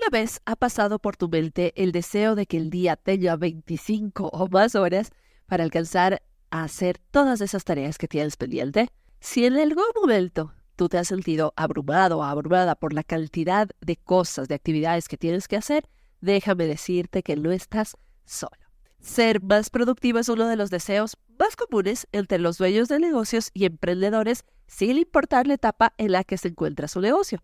¿Alguna vez ha pasado por tu mente el deseo de que el día tenga 25 o más horas para alcanzar a hacer todas esas tareas que tienes pendiente? Si en algún momento tú te has sentido abrumado o abrumada por la cantidad de cosas, de actividades que tienes que hacer, déjame decirte que no estás solo. Ser más productivo es uno de los deseos más comunes entre los dueños de negocios y emprendedores, sin importar la etapa en la que se encuentra su negocio.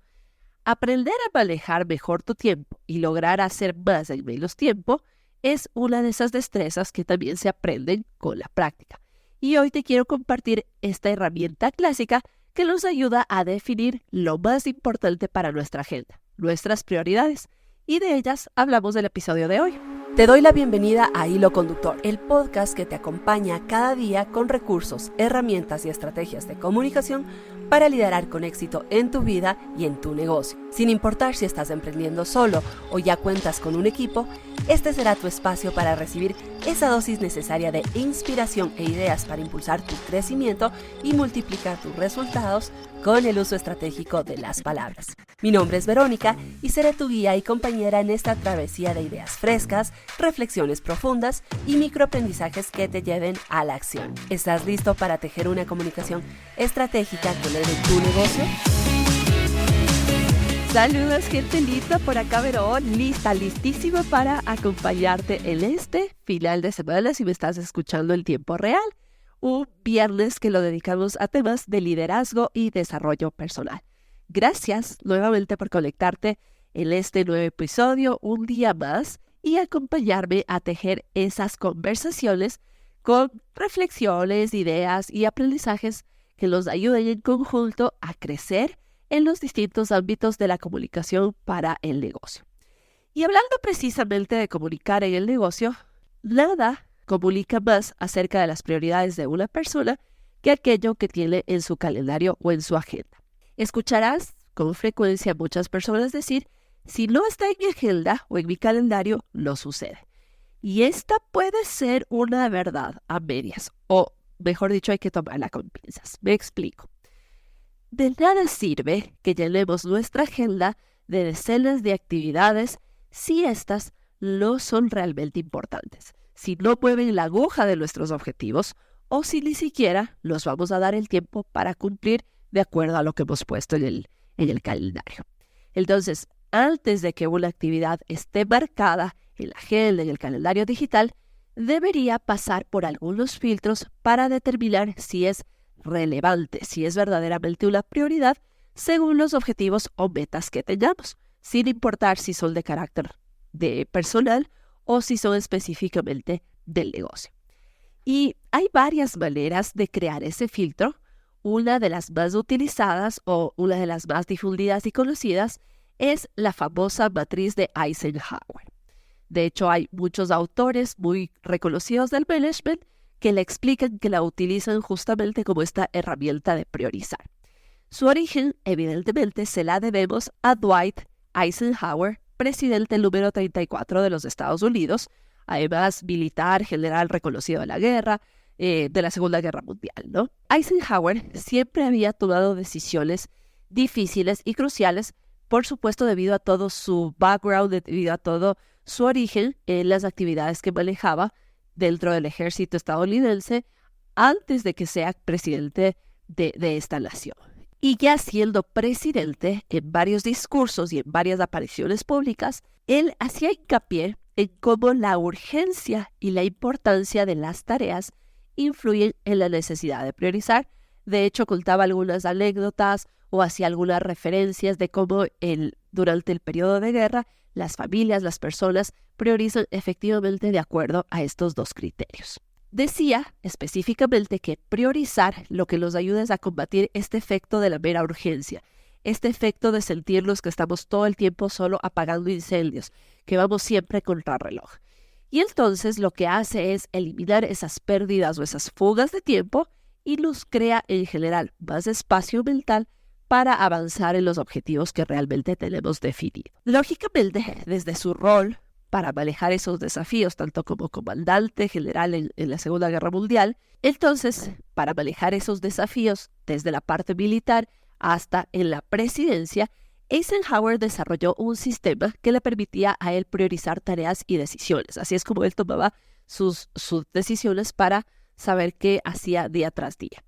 Aprender a manejar mejor tu tiempo y lograr hacer más en menos tiempo es una de esas destrezas que también se aprenden con la práctica. Y hoy te quiero compartir esta herramienta clásica que nos ayuda a definir lo más importante para nuestra agenda, nuestras prioridades. Y de ellas hablamos del episodio de hoy. Te doy la bienvenida a Hilo Conductor, el podcast que te acompaña cada día con recursos, herramientas y estrategias de comunicación para liderar con éxito en tu vida y en tu negocio. Sin importar si estás emprendiendo solo o ya cuentas con un equipo, este será tu espacio para recibir esa dosis necesaria de inspiración e ideas para impulsar tu crecimiento y multiplicar tus resultados con el uso estratégico de las palabras. Mi nombre es Verónica y seré tu guía y compañera en esta travesía de ideas frescas, reflexiones profundas y microaprendizajes que te lleven a la acción. ¿Estás listo para tejer una comunicación estratégica que logre tu negocio? Saludos, gente linda, por acá Verón, listísima para acompañarte en este final de semana si me estás escuchando en tiempo real. Un viernes que lo dedicamos a temas de liderazgo y desarrollo personal. Gracias nuevamente por conectarte en este nuevo episodio un día más y acompañarme a tejer esas conversaciones con reflexiones, ideas y aprendizajes que nos ayuden en conjunto a crecer en los distintos ámbitos de la comunicación para el negocio. Y hablando precisamente de comunicar en el negocio, nada comunica más acerca de las prioridades de una persona que aquello que tiene en su calendario o en su agenda. Escucharás con frecuencia a muchas personas decir, si no está en mi agenda o en mi calendario, no sucede. Y esta puede ser una verdad a medias, o mejor dicho, hay que tomarla con pinzas. Me explico. De nada sirve que llenemos nuestra agenda de decenas de actividades si estas no son realmente importantes, si no mueven la aguja de nuestros objetivos o si ni siquiera nos vamos a dar el tiempo para cumplir de acuerdo a lo que hemos puesto en el calendario. Entonces, antes de que una actividad esté marcada en la agenda, en el calendario digital, debería pasar por algunos filtros para determinar si es relevante, si es verdaderamente una prioridad según los objetivos o metas que tengamos, sin importar si son de carácter de personal o si son específicamente del negocio. Y hay varias maneras de crear ese filtro. Una de las más utilizadas o una de las más difundidas y conocidas es la famosa matriz de Eisenhower. De hecho, hay muchos autores muy reconocidos del management que le explican que la utilizan justamente como esta herramienta de priorizar. Su origen, evidentemente, se la debemos a Dwight Eisenhower, presidente número 34 de los Estados Unidos, además militar, general reconocido de la guerra, de la Segunda Guerra Mundial, ¿no? Eisenhower siempre había tomado decisiones difíciles y cruciales, por supuesto debido a todo su background, debido a todo su origen en las actividades que manejaba dentro del ejército estadounidense antes de que sea presidente de esta nación. Y ya siendo presidente, en varios discursos y en varias apariciones públicas, él hacía hincapié en cómo la urgencia y la importancia de las tareas influyen en la necesidad de priorizar. De hecho, contaba algunas anécdotas o hacía algunas referencias de cómo durante el periodo de guerra las familias, las personas priorizan efectivamente de acuerdo a estos dos criterios. Decía específicamente que priorizar lo que nos ayuda es a combatir este efecto de la mera urgencia, este efecto de sentirnos que estamos todo el tiempo solo apagando incendios, que vamos siempre contra reloj. Y entonces lo que hace es eliminar esas pérdidas o esas fugas de tiempo y nos crea en general más espacio mental para avanzar en los objetivos que realmente tenemos definido. Lógicamente, desde su rol para manejar esos desafíos, tanto como comandante general en la Segunda Guerra Mundial, entonces, para manejar esos desafíos desde la parte militar hasta en la presidencia, Eisenhower desarrolló un sistema que le permitía a él priorizar tareas y decisiones. Así es como él tomaba sus decisiones para saber qué hacía día tras día.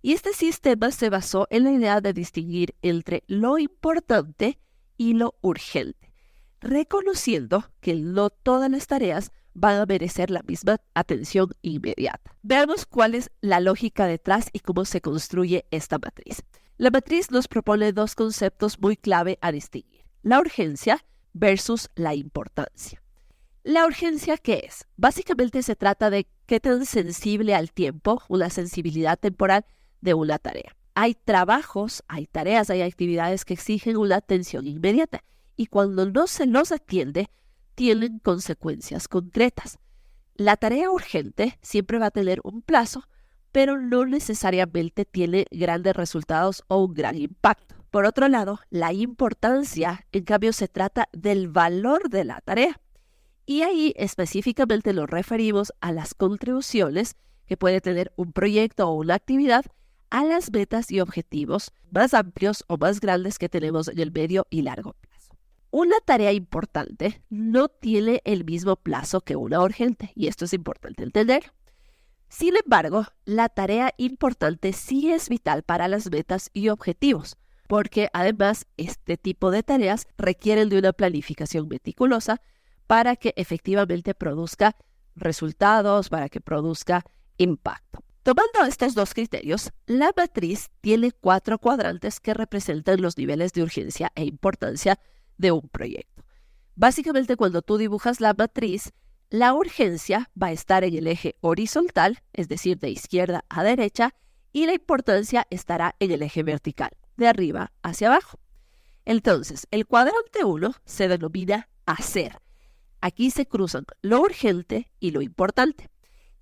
Y este sistema se basó en la idea de distinguir entre lo importante y lo urgente, reconociendo que no todas las tareas van a merecer la misma atención inmediata. Veamos cuál es la lógica detrás y cómo se construye esta matriz. La matriz nos propone dos conceptos muy clave a distinguir: la urgencia versus la importancia. ¿La urgencia qué es? Básicamente se trata de qué tan sensible al tiempo, una sensibilidad temporal de una tarea. Hay trabajos, hay tareas, hay actividades que exigen una atención inmediata y cuando no se los atiende, tienen consecuencias concretas. La tarea urgente siempre va a tener un plazo, pero no necesariamente tiene grandes resultados o un gran impacto. Por otro lado, la importancia, en cambio, se trata del valor de la tarea. Y ahí específicamente nos referimos a las contribuciones que puede tener un proyecto o una actividad a las metas y objetivos más amplios o más grandes que tenemos en el medio y largo plazo. Una tarea importante no tiene el mismo plazo que una urgente, y esto es importante entender. Sin embargo, la tarea importante sí es vital para las metas y objetivos, porque además este tipo de tareas requieren de una planificación meticulosa para que efectivamente produzca resultados, para que produzca impacto. Tomando estos dos criterios, la matriz tiene 4 cuadrantes que representan los niveles de urgencia e importancia de un proyecto. Básicamente, cuando tú dibujas la matriz, la urgencia va a estar en el eje horizontal, es decir, de izquierda a derecha, y la importancia estará en el eje vertical, de arriba hacia abajo. Entonces, el cuadrante 1 se denomina hacer. Aquí se cruzan lo urgente y lo importante.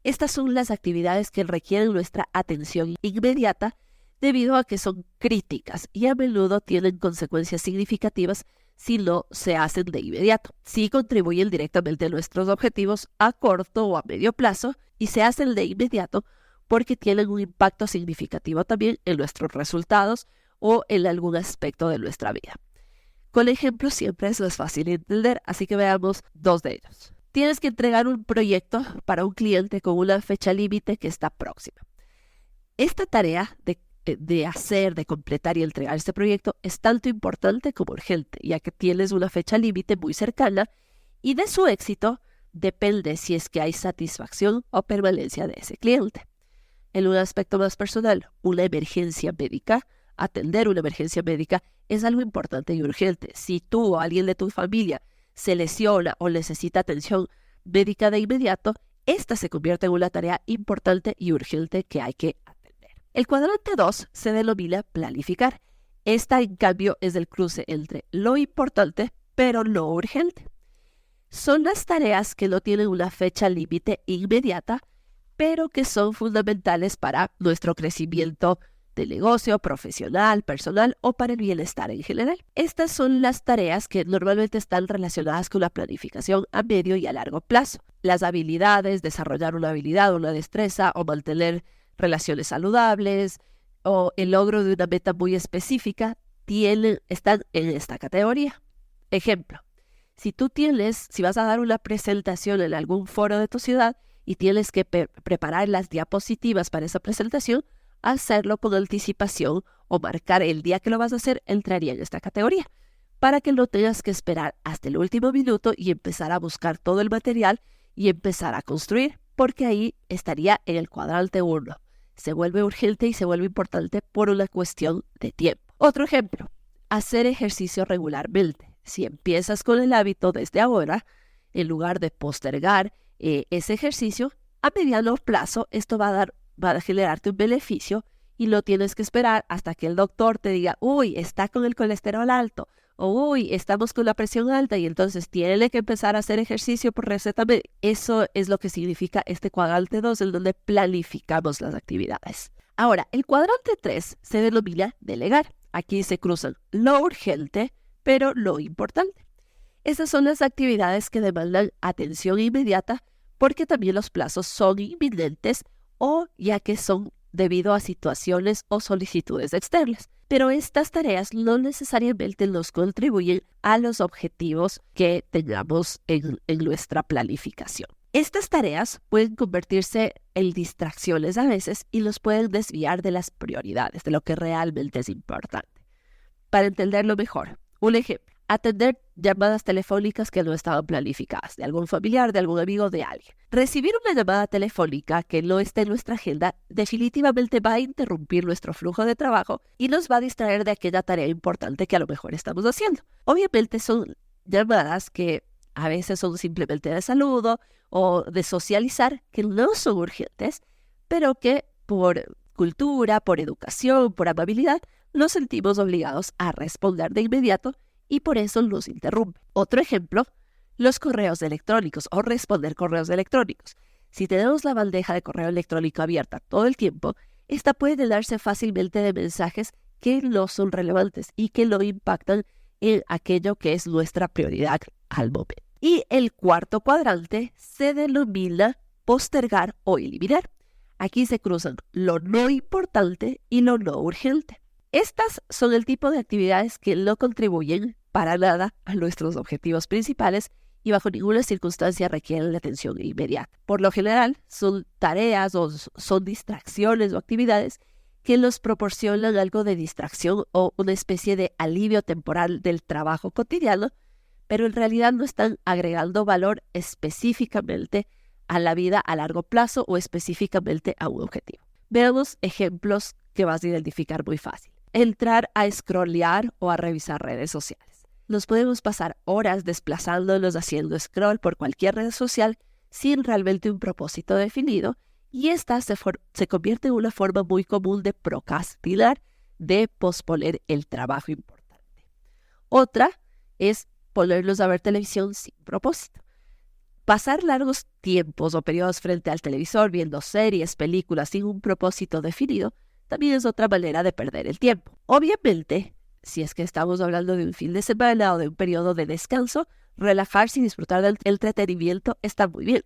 Estas son las actividades que requieren nuestra atención inmediata debido a que son críticas y a menudo tienen consecuencias significativas si no se hacen de inmediato. Sí contribuyen directamente a nuestros objetivos a corto o a medio plazo y se hacen de inmediato porque tienen un impacto significativo también en nuestros resultados o en algún aspecto de nuestra vida. Con ejemplos siempre es más fácil entender, así que veamos 2 de ellos. Tienes que entregar un proyecto para un cliente con una fecha límite que está próxima. Esta tarea de completar y entregar este proyecto es tanto importante como urgente, ya que tienes una fecha límite muy cercana y de su éxito depende si es que hay satisfacción o permanencia de ese cliente. En un aspecto más personal, una emergencia médica, atender una emergencia médica es algo importante y urgente. Si tú o alguien de tu familia se lesiona o necesita atención médica de inmediato, esta se convierte en una tarea importante y urgente que hay que atender. El cuadrante 2 se denomina planificar. Esta, en cambio, es el cruce entre lo importante pero no urgente. Son las tareas que no tienen una fecha límite inmediata, pero que son fundamentales para nuestro crecimiento de negocio, profesional, personal o para el bienestar en general. Estas son las tareas que normalmente están relacionadas con la planificación a medio y a largo plazo. Las habilidades, desarrollar una habilidad, una destreza o mantener relaciones saludables o el logro de una meta muy específica están en esta categoría. Ejemplo, si vas a dar una presentación en algún foro de tu ciudad y tienes que preparar las diapositivas para esa presentación, hacerlo con anticipación o marcar el día que lo vas a hacer entraría en esta categoría, para que no tengas que esperar hasta el último minuto y empezar a buscar todo el material y empezar a construir, porque ahí estaría en el cuadrante 1. Se vuelve urgente y se vuelve importante por una cuestión de tiempo. Otro ejemplo, hacer ejercicio regularmente. Si empiezas con el hábito desde ahora, en lugar de postergar ese ejercicio, a mediano plazo esto va a generarte un beneficio y no tienes que esperar hasta que el doctor te diga, uy, está con el colesterol alto, o uy, estamos con la presión alta y entonces tiene que empezar a hacer ejercicio por receta médica. Eso es lo que significa este cuadrante 2, en donde planificamos las actividades. Ahora, el cuadrante 3 se denomina delegar. Aquí se cruzan lo urgente, pero lo importante. Estas son las actividades que demandan atención inmediata porque también los plazos son inminentes o ya que son debido a situaciones o solicitudes externas. Pero estas tareas no necesariamente nos contribuyen a los objetivos que tengamos en nuestra planificación. Estas tareas pueden convertirse en distracciones a veces y nos pueden desviar de las prioridades, de lo que realmente es importante. Para entenderlo mejor, un ejemplo: atender llamadas telefónicas que no estaban planificadas, de algún familiar, de algún amigo, de alguien. Recibir una llamada telefónica que no esté en nuestra agenda definitivamente va a interrumpir nuestro flujo de trabajo y nos va a distraer de aquella tarea importante que a lo mejor estamos haciendo. Obviamente son llamadas que a veces son simplemente de saludo o de socializar, que no son urgentes, pero que por cultura, por educación, por amabilidad, nos sentimos obligados a responder de inmediato y por eso nos interrumpe. Otro ejemplo, los correos electrónicos o responder correos electrónicos. Si tenemos la bandeja de correo electrónico abierta todo el tiempo, esta puede llenarse fácilmente de mensajes que no son relevantes y que no impactan en aquello que es nuestra prioridad al momento. Y el cuarto cuadrante se denomina postergar o eliminar. Aquí se cruzan lo no importante y lo no urgente. Estas son el tipo de actividades que no contribuyen para nada a nuestros objetivos principales y bajo ninguna circunstancia requieren la atención inmediata. Por lo general, son tareas o son distracciones o actividades que nos proporcionan algo de distracción o una especie de alivio temporal del trabajo cotidiano, pero en realidad no están agregando valor específicamente a la vida a largo plazo o específicamente a un objetivo. Veamos ejemplos que vas a identificar muy fácil. Entrar a scrollear o a revisar redes sociales. Nos podemos pasar horas desplazándonos haciendo scroll por cualquier red social sin realmente un propósito definido y esta se convierte en una forma muy común de procrastinar, de posponer el trabajo importante. Otra es ponernos a ver televisión sin propósito. Pasar largos tiempos o periodos frente al televisor viendo series, películas sin un propósito definido también es otra manera de perder el tiempo. Obviamente, si es que estamos hablando de un fin de semana o de un periodo de descanso, relajarse y disfrutar del entretenimiento está muy bien.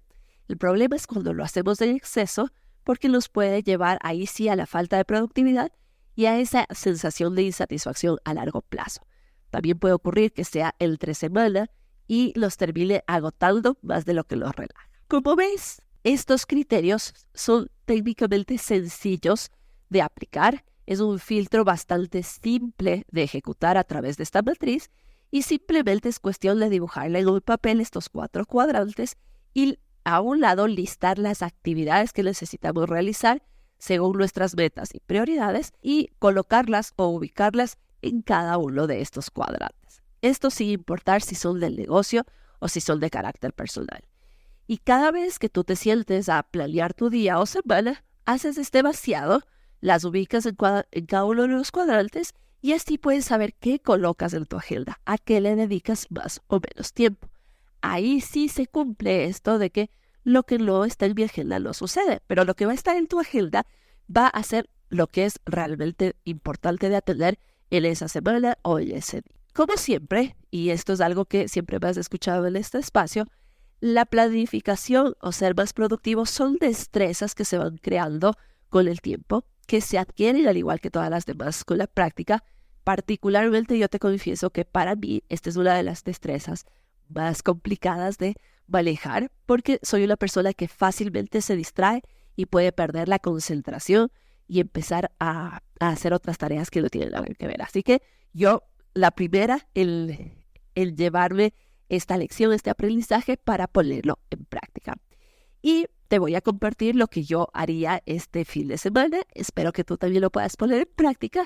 El problema es cuando lo hacemos en exceso porque nos puede llevar ahí sí a la falta de productividad y a esa sensación de insatisfacción a largo plazo. También puede ocurrir que sea entre semana y los termine agotando más de lo que los relaja. Como ves, estos criterios son técnicamente sencillos de aplicar. Es un filtro bastante simple de ejecutar a través de esta matriz y simplemente es cuestión de dibujarle en un papel estos 4 cuadrantes y a un lado listar las actividades que necesitamos realizar según nuestras metas y prioridades y colocarlas o ubicarlas en cada uno de estos cuadrantes. Esto sin importar si son del negocio o si son de carácter personal. Y cada vez que tú te sientes a planear tu día o semana, haces este vaciado, las ubicas en cada uno de los cuadrantes y así puedes saber qué colocas en tu agenda, a qué le dedicas más o menos tiempo. Ahí sí se cumple esto de que lo que no está en mi agenda no sucede, pero lo que va a estar en tu agenda va a ser lo que es realmente importante de atender en esa semana o en ese día. Como siempre, y esto es algo que siempre me has escuchado en este espacio, la planificación o ser más productivo son destrezas que se van creando con el tiempo, que se adquieren al igual que todas las demás con la práctica. Particularmente yo te confieso que para mí esta es una de las destrezas más complicadas de manejar porque soy una persona que fácilmente se distrae y puede perder la concentración y empezar a hacer otras tareas que no tienen nada que ver. Así que yo, la primera, el llevarme esta lección, este aprendizaje para ponerlo en práctica. Y te voy a compartir lo que yo haría este fin de semana. Espero que tú también lo puedas poner en práctica.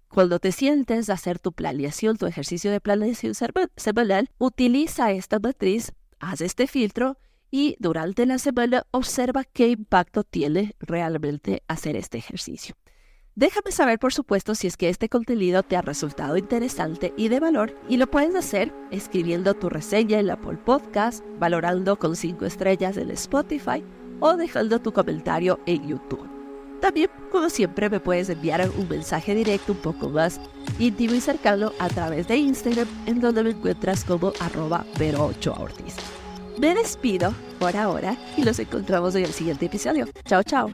Cuando te sientes a hacer tu planeación, tu ejercicio de planeación semanal, utiliza esta matriz, haz este filtro y durante la semana observa qué impacto tiene realmente hacer este ejercicio. Déjame saber, por supuesto, si es que este contenido te ha resultado interesante y de valor, y lo puedes hacer escribiendo tu reseña en Apple Podcast, valorando con 5 estrellas en Spotify o dejando tu comentario en YouTube. También, como siempre, me puedes enviar un mensaje directo un poco más íntimo y cercano a través de Instagram, en donde me encuentras como @Vero8Ortiz. Me despido por ahora y nos encontramos en el siguiente episodio. Chao, chao.